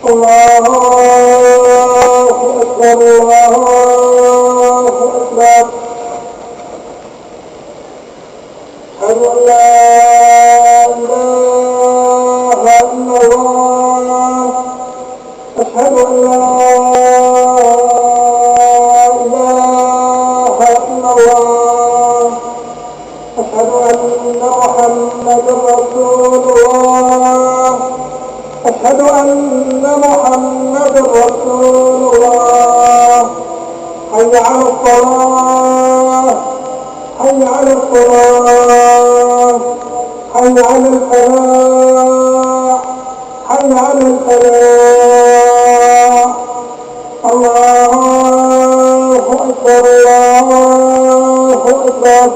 الله أكبر الله أكبر. أشهد أن لا إله إلا الله. أشهد أن لا إله إلا الله. أشهد أن محمدا رسول الله. أشهد أن محمدا رسول الله. حي على الصلاة حي على الصلاة حي على الفلاح حي على الفلاح. الله أكبر الله أكبر.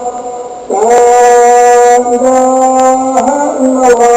لا إله إلا الله.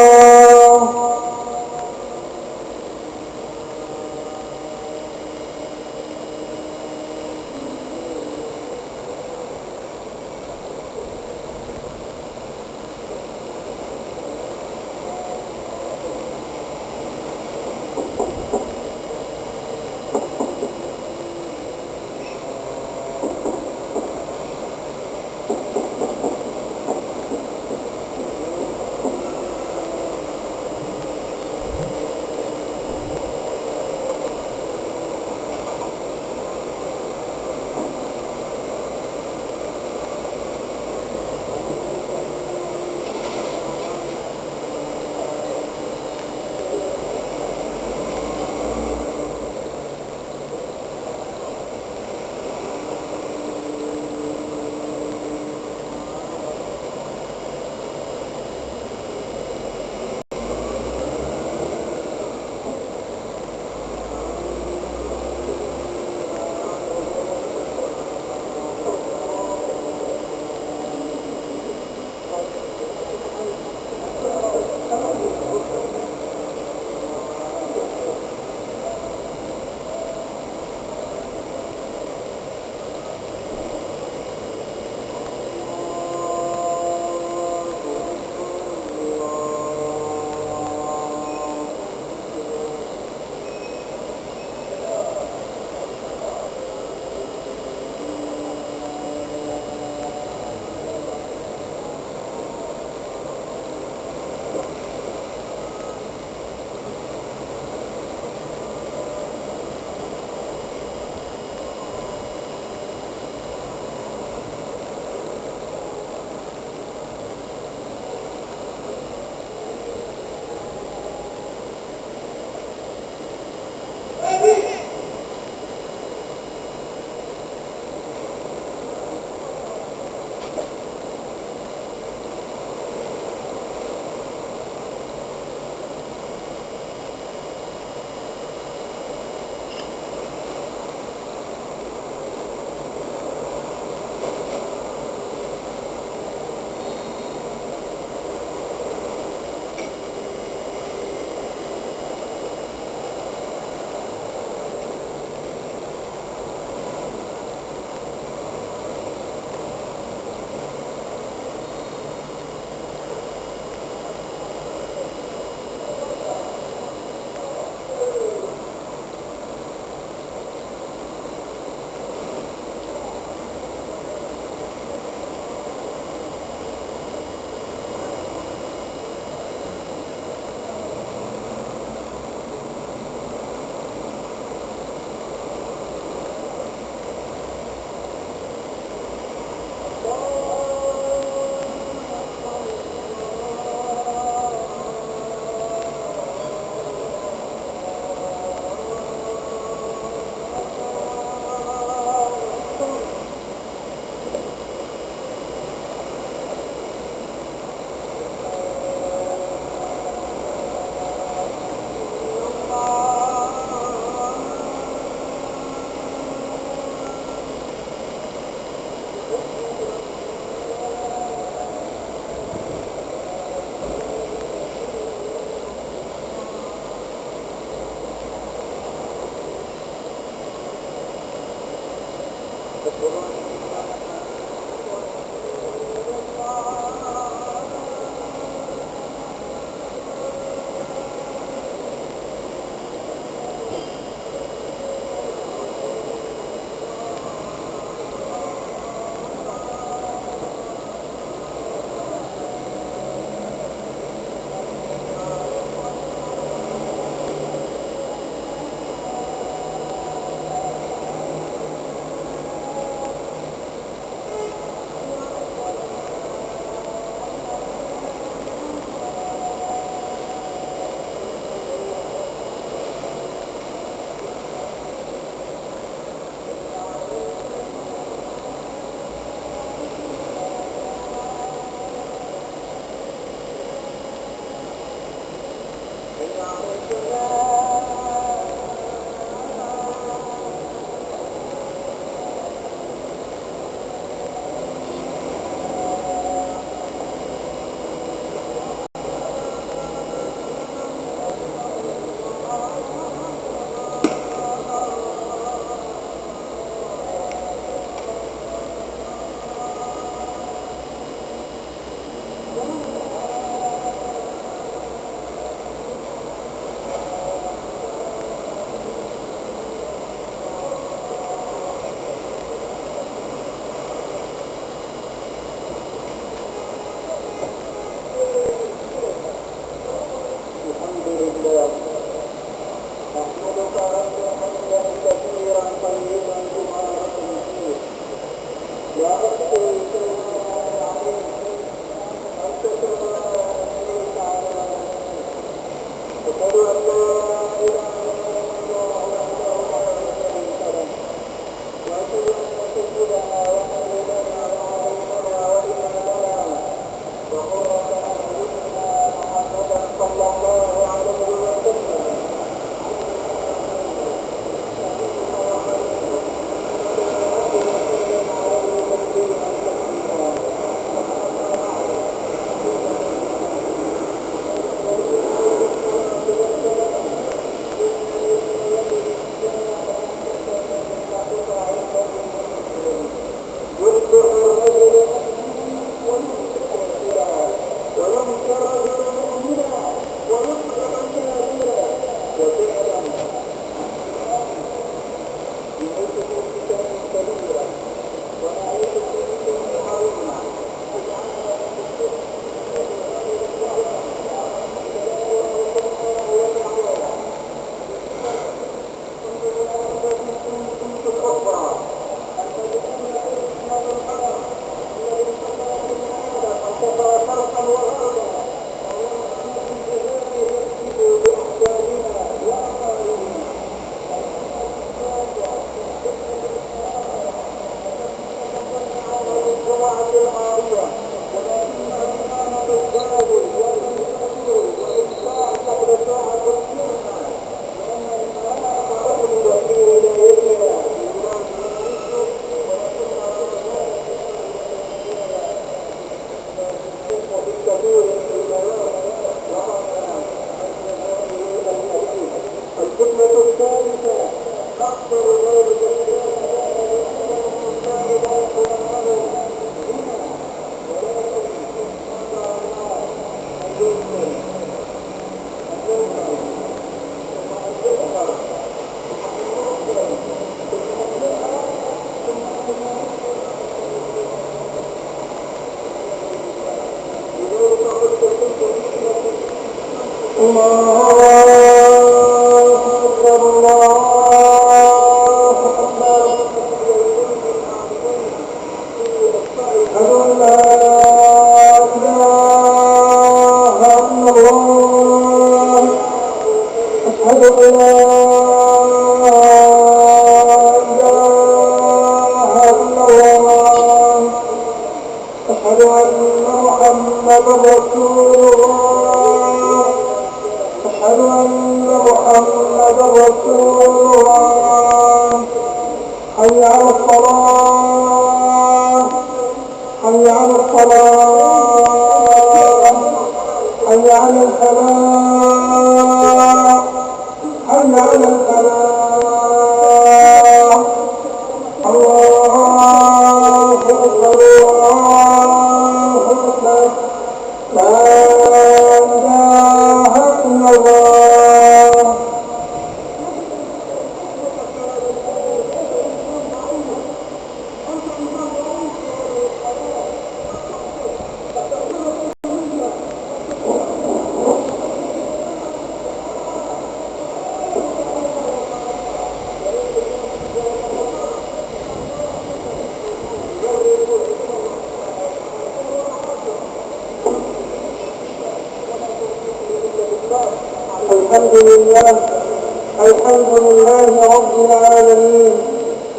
الحمد لله رب العالمين،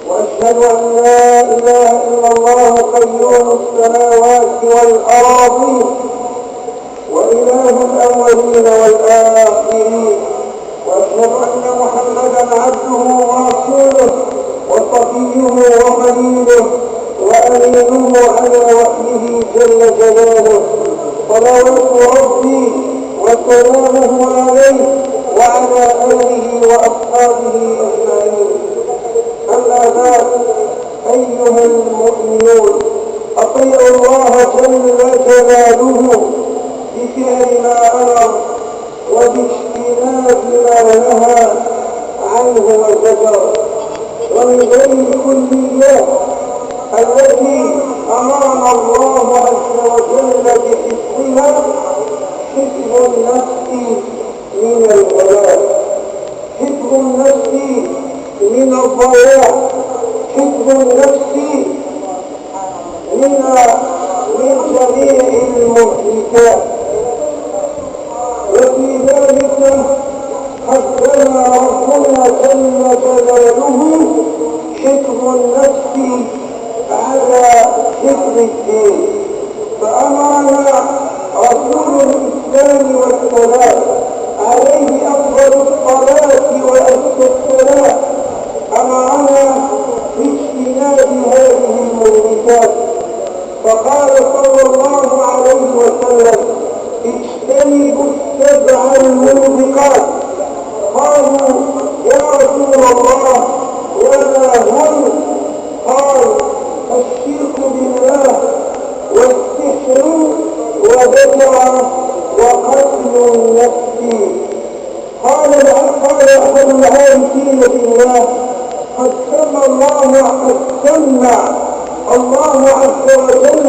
وأشهد أن لا إله إلا الله قيوم السماوات والأراضين وإله الأولين والآخرين، وأشهد أن محمدا عبده ورسوله وصفيه وخليله وأمينه على وحيه جل جلاله، صلوات ربي وسلامه عليه وعلى آله وأصحابه أجمعين. أما بعد، أيها المؤمنون، أطيعوا الله جل جلاله بفعل ما أمر وباجتناب ما نهى عنه وزجر، ومن بين الكليات التي أمرنا الله عز وجل بحفظها حفظ النفس من الضلال، حفظ النفس من الضياع، حفظ النفس من جميع المهلكات. وفي ذلك حثنا ربنا جل جلاله حفظ النفس على حفظ الدين، فأمرنا رسول الإسلام والسلام عليه أفضل الصلاة وأزكى السلام أمرنا باجتناب هذه المهلكات، فقال صلى الله عليه وسلم: اجتنبوا السبع الموبقات. قالوا: يا رسول الله وما هن؟ قال: الشرك بالله والسحر والبدع وقتل النفس. قال أحد العارفين بالله: قد سمى الله عز وجل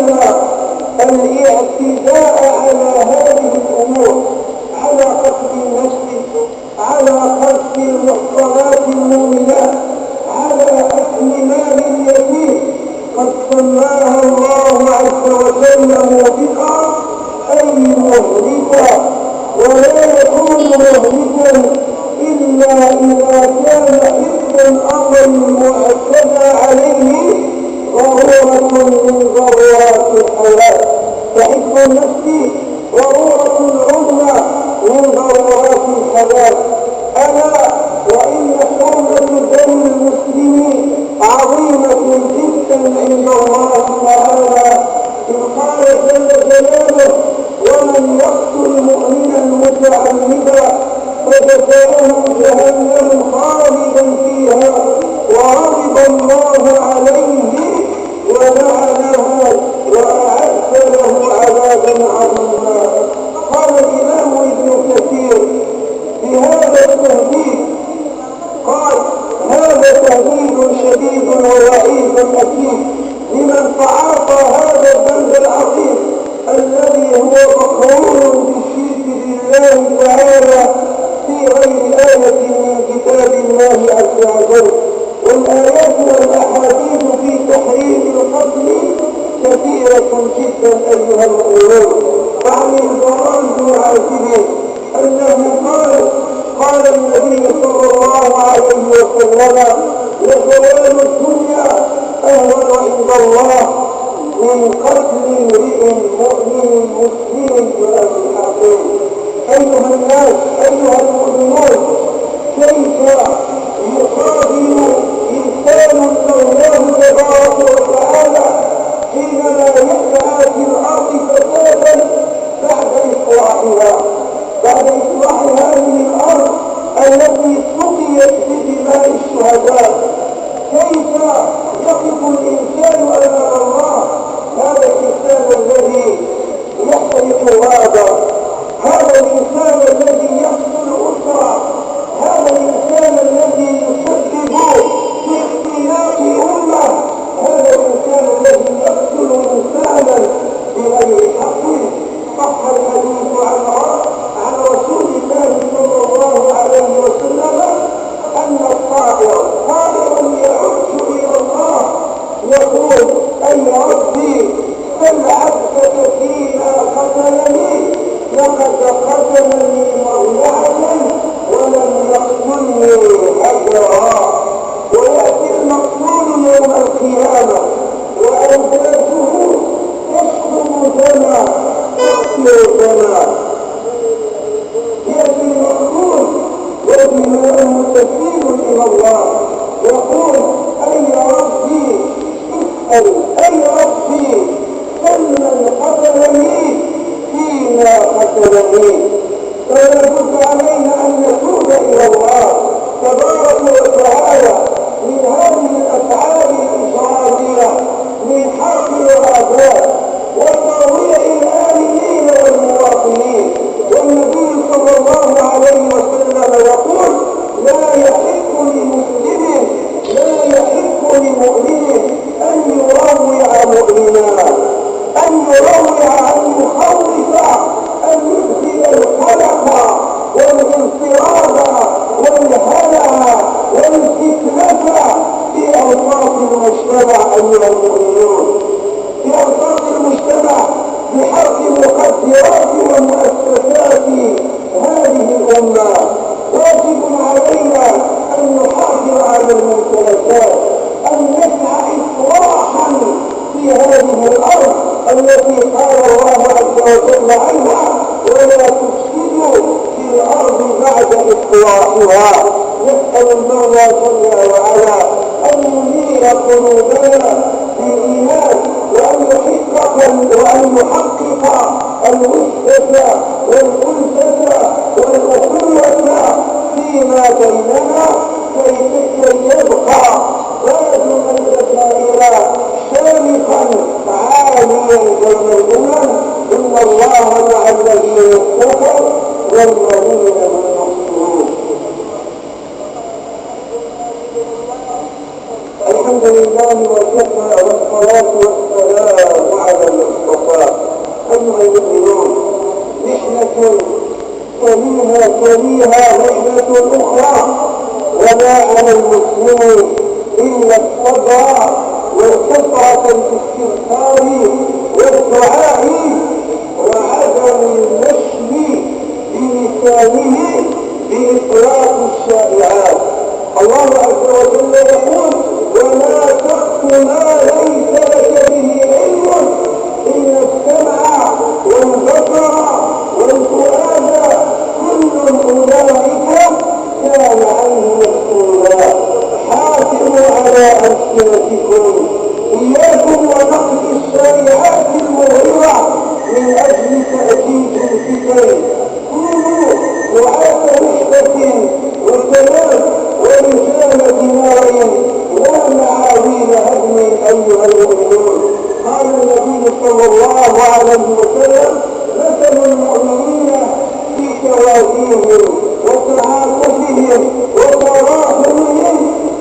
الاعتداء على هذه الأمور، على قتل النفس، على قتل المحصنات المؤمنات، على أكل مال اليتيم، قد سماها الله عز وجل موبقة أي مهلكة، ولا يكون مهلكا إلا إذا كان حفظ الأمر المعتدى عليه ضرورة من ضرورات الحياة، فحفظ النفس ضرورة عظمى من ضرورات الحياة. ألا وإن حرمة دم المسلم عظيمة جدا عند الله تعالى، إذ قال جل جلاله: ومن يقتل مؤمنا متعمدا فجزاؤه جهنم خالدا فيها وغضب الله عليه ولعنه وأعد له عذابا عظيما. قال الإمام ابن كثير بهذا التهديد، قال: هذا تهديد شديد ووعيد أكيد لمن تعاطى هذا الذنب العظيم الذي هو مقرون بالشرك بالله تعالى في غير آية من كتاب الله عز وجل. والآيات والأحاديث في تحريم القتل كثيرة جدا أيها المؤمنون. وعن البراء بن عازب أنه قال النبي صلى الله عليه وسلم: لزوال الدنيا أهون عند الله من قتل امرئ مؤمن مسلم بأمر حقيقي. أيها الناس، أيها المؤمنون، كيف يقابل إنسان الله تبارك وتعالى حينما يحيا في الأرض فسادا بعد إصلاح هذه الأرض التي سقيت بدماء الشهداء؟ كيف يقف الإنسان أمام الله؟ هذا الإنسان الذي يحرق غابة، هذا الإنسان الذي يقتل أسرة، هذا الإنسان الذي يسبب في اختلاف أمة، هذا الإنسان الذي يقتل إنسانا بغير حق. صح الحديث عن رسول الله صلى الله عليه وسلم أن الطائر يعج إلى الله يقول: أي ربي بل عبدك فيما قتلني، لقد قتلني موضعة ولم يقتلني هجرا. ويأتي المقتول يوم القيامة وأولاده تشرب دما تقتل دما. يأتي المقتول ودماؤه تسيل إلى الله يقول: أي ربي اسأل، أي ربي سلم قتلني فيما قتلني. فلا بد علينا أن نتوب إلى الله تبارك وتعالى من هذه الأفعال الإجرامية من حرق الغابات وترويع الآمنين والمواطنين. والنبي صلى الله عليه وسلم يقول: لا يحق لمسلم، لا يحق لمؤمن أن يروع مؤمنا، أن يروع، أن يخوف، أن يدخل القلق والانفراد والهلع والفتنة في أوساط المجتمع. أيها المؤمنون، في أوساط المجتمع بحرق مقدرات ومؤسسات هذه الأمة. واجب علينا أن نحافظ على الممتلكات، أن نسعى إصلاحا في هذه الأرض التي قال الله عز وجل عنها: ولا تفسدوا في الأرض بعد إصلاحها. نسأل المولى جل وعلا أن ينير قلوبنا بالإيمان، وأن يحقق الوحدة والألفة والأخوة فيما بيننا، كي يبقى تاج الجزائر شامخا عاليا بين الأمم. إن الله مع الذين اتقوا والذين هم محسنون. الحمد لله وكفى، والصلاة والسلام على المصطفى. أيها المؤمنون، محنة تليها محنة أخرى، ولا على المسلمين إلا الصبر والكثرة الاستغفار والدعاء وعدم النشر بلسانه بإطلاق الشائعات. الله عز وجل يقول: ولا تقف ما ليس لك به إياكم ونقل الشائعات المغرضة من أجل تأجيج الفتن. كونوا دعاة رشدة وسلام ورجال دماء لا معاويل هدم أيها المؤمنون. قال النبي صلى الله عليه وسلم: مثل المؤمنين في تواديهم وتعاطفهم وتراحمهم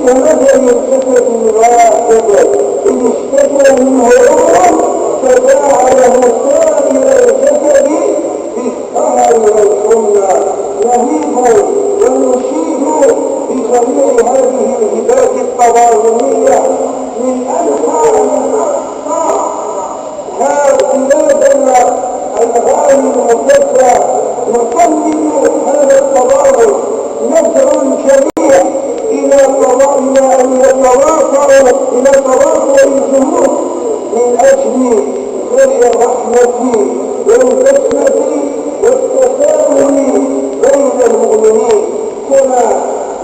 كمثل الجسد الواحد إذ اشتكى منه عضو تداعى له سائر الجسد بالسهر والحمى. نهيب ونشيد بجميع هذه الهبات التضامنية من أنحاء بلادنا الغالي المكبر، نقلد هذا التضامن، ندعو الجميع إلى أن يتواصلوا إلى تواصل الجهود من أجل خلق الرحمة والبسمة والتفاهم بين المؤمنين. كما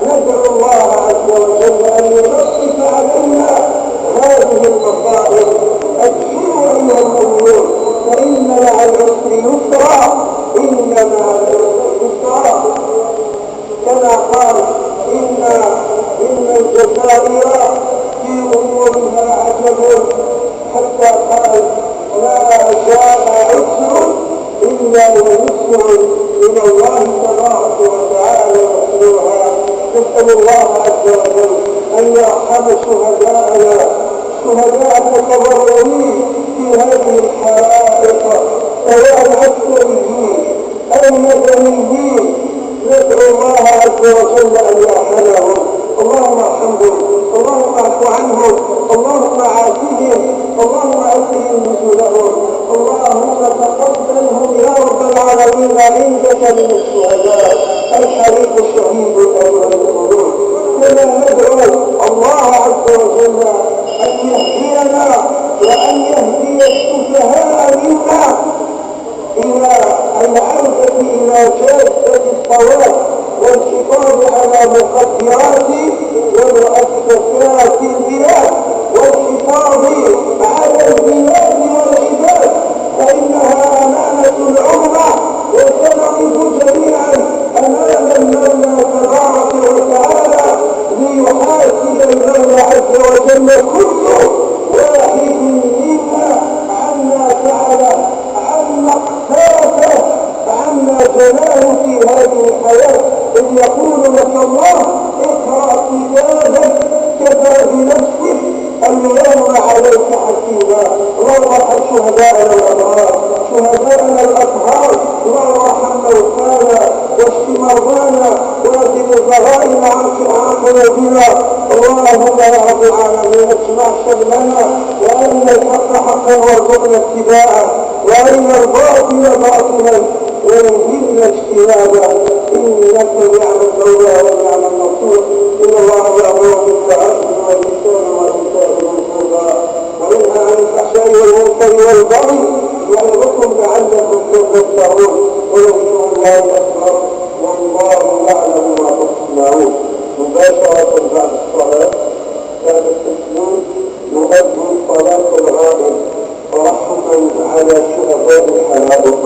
ندعو الله عز وجل أن يلطف علينا هذه المصائب. أبشروا أيها المؤمنون، فإن مع العسر يسرا، إن مع العسر يسرا. كما قال إن الجزائر في أمورها عجب، حتى قال: لا جاء عسر إلا ويسر من الله تبارك وتعالى يسرها. نسأل الله عز وجل أن يرحم شهداءنا، شهداء المتضررين في هذه الحرائق، سواء عسكريين أو مدنيين. ندعو الله عز وجل أن يرحمهم. اللهم ارحمهم، اللهم اعف عنهم، اللهم عافهم، اللهم أكرم نزلهم، اللهم تقبلهم يا رب العالمين عندك من الشهداء. الحريق الشهيد أيها المؤمنون. كما ندعو الله عز وجل أن يهدينا وأن يهدي السفهاء منا إلى العودة إلى جادة الصواب والحفاظ على مقدرات ومؤسسات البلاد والحفاظ على البلاد والعباد، فإنها أمانة عظمى، وسنقف جميعا أمام المولى تبارك وتعالى ليحاسب المولى عز وجل كل واحد منا عما فعل، عما اقترفه، عما جناه في هذه الحياة. إذ يقول لك الله: اقرأ كتابك كفى بنفسك اليوم عليك حسيبا. اللهم ارحم شهداءنا الأبرار، شهداءنا الأطهار، اللهم ارحم موتانا واشف مرضانا واغفر الغرائم عن قلوبنا. اللهم يا رب العالمين اجمع شملنا، وارنا الحق حقا وارزقنا اتباعه، وارنا الباطل باطلا ويهدنا اجتنابه، انك نعم المولى ونعم النصير. ان الله يامر بالعدل والاحسان وايتاء ذي القربى وينهى عن الفحشاء والمنكر والبغي يعظكم لعلكم تذكرون. ولذكر الله اكبر والله يعلم ما تصنعون. مباشرة بعد الصلاة بعد التسليم نؤدي صلاة الغائب ترحما على شهداء الحرائق.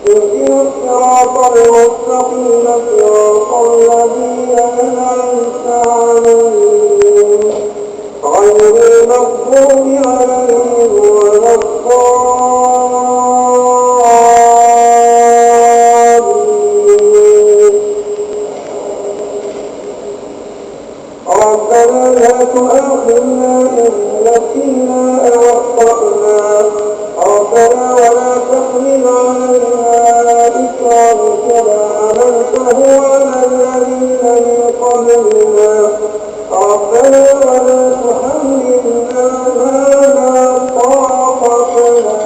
اهدنا الصراط المستقيم المستقيم صراط الذين أنعمت عليهم غير المغضوب عليهم ولا الضالين. ربنا لا تؤاخذنا إن نسينا أو أخطأنا ربنا ولا تحمل علينا إصرا كما حملته على الذين من قبلنا ربنا ولا تحملنا ما لا طاقة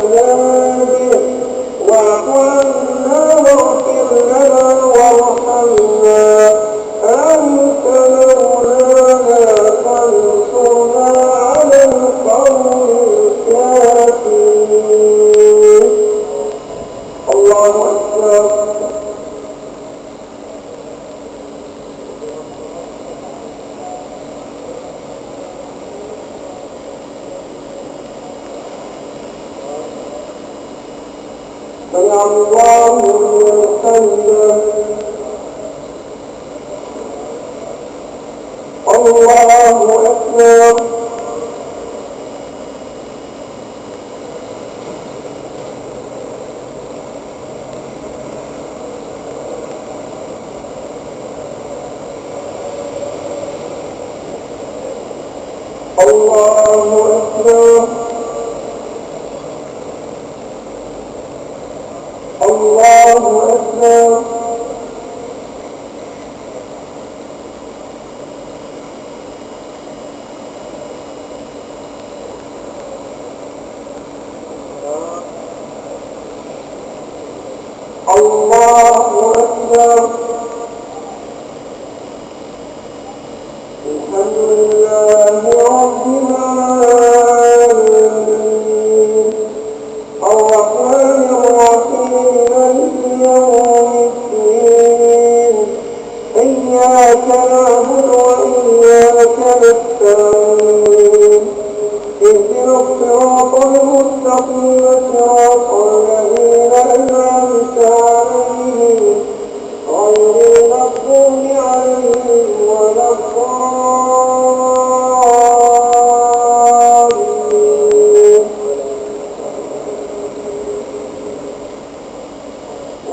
لنا به واعف عنا واغفر لنا وارحمنا أنت مولانا فانصرنا على القوم الكافرين. الله أكبر. سمع الله لمن حمده. الله أكبر. الله أكبر. الله أكبر. الله أكبر. الحمد لله رب العالمين الرحمن الرحيم مالك يوم الدين إياك نعبد وإياك نستعين اهدنا الصراط المستقيم صراط الذين أنعمت عليهم غير المغضوب عليهم ولا الضالين.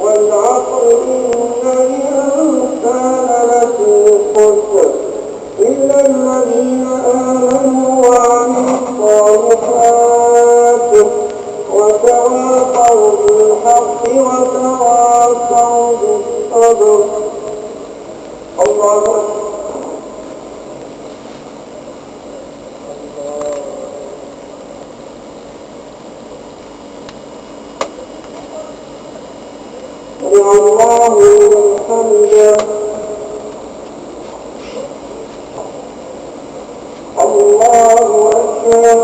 والعصر إن الإنسان لفي خسر إلا الذين آمنوا وعملوا الصالحات وتواصوا بالحق وتواصوا بالصبر. الله أكبر. سمع الله لمن حمده. الله أكبر.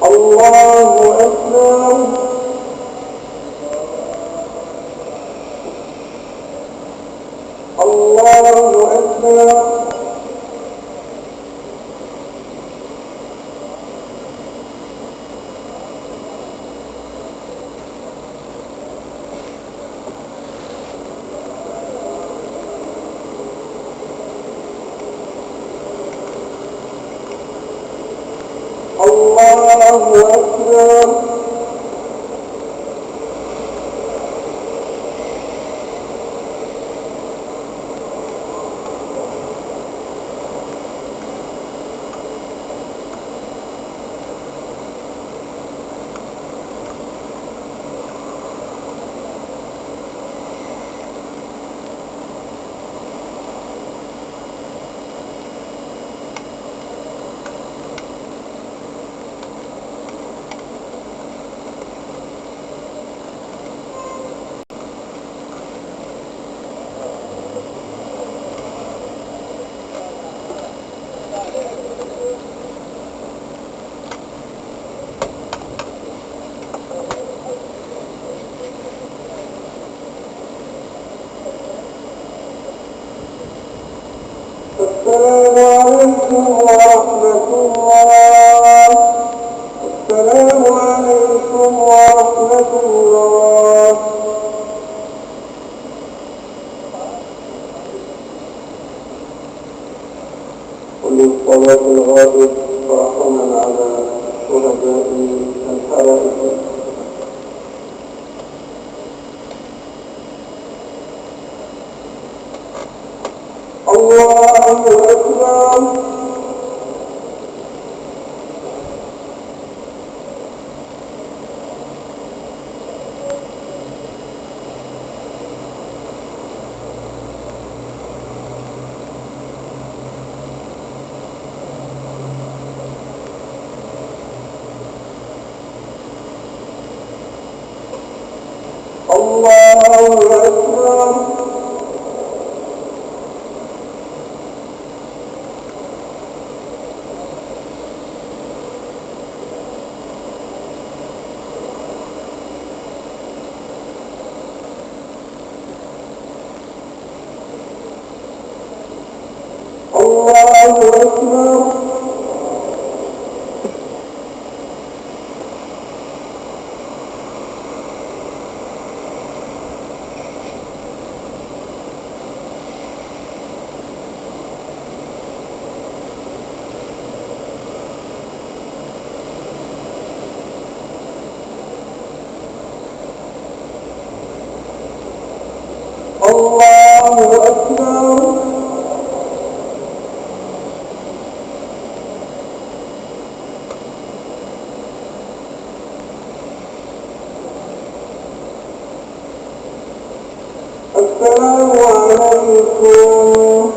الله أكبر. الله أكبر. الله أكبر. السلام عليكم ورحمة الله. السلام عليكم ورحمة الله. وللصلاة الغائب فرحمنا على شهداء الحرائق. الله أكبر. الله أكبر. الله أكبر. الله أكبر. السلام عليكم